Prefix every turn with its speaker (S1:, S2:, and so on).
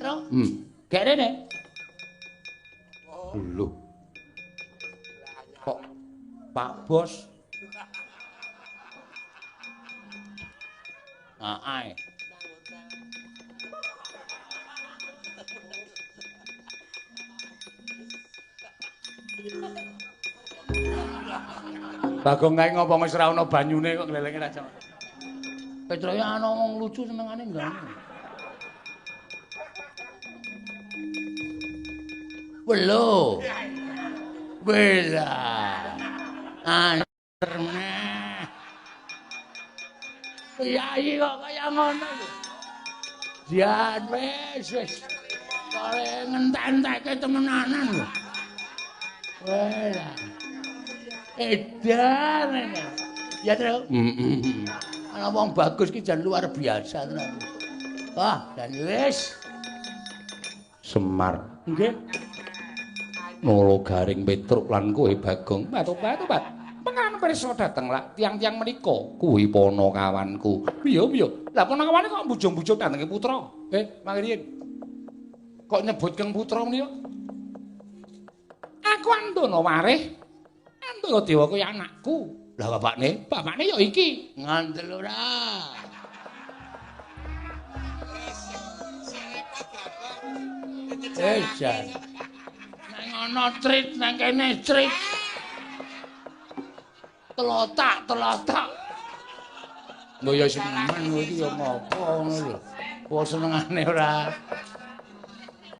S1: to. Gek rene.
S2: Lho. Kok Pak Bos?
S1: Ae.
S2: Bagong kae ngopo wis ora ana banyune kok glelenge ra jam.
S1: Petroya ana wong lucu senengane enggak. Welo. Bela. Aneh. Yai kok kaya ngono lho. Jan wis. Kare ngentek-enteke temenanan lho. Wela. Edan. Ya, Tru. Ana wong bagus ki jan luar biasa tenan. Wah, dan wis.
S2: Semar.
S1: Nggih.
S2: Nolo Garing Petruk lan kowe Bagong. Batu-batu, Pak. Pengan pirsa dateng lak tiang-tiang menika kuwi ponokawanku. Piye? Lah ponokawane kok mbujung-mbujung datenge putra. Mangriyen. Kok nyebut keng putra menika? Aku Antono Warih. Antono Dewa kuwi anakku. Lah bapakne ya iki.
S1: Ngandel ora. Jan. Nang ana trit nang kene trit. Telotak.
S2: Lho ya semen kowe iki ya ngopo ngono lho.
S1: Wong senengane ora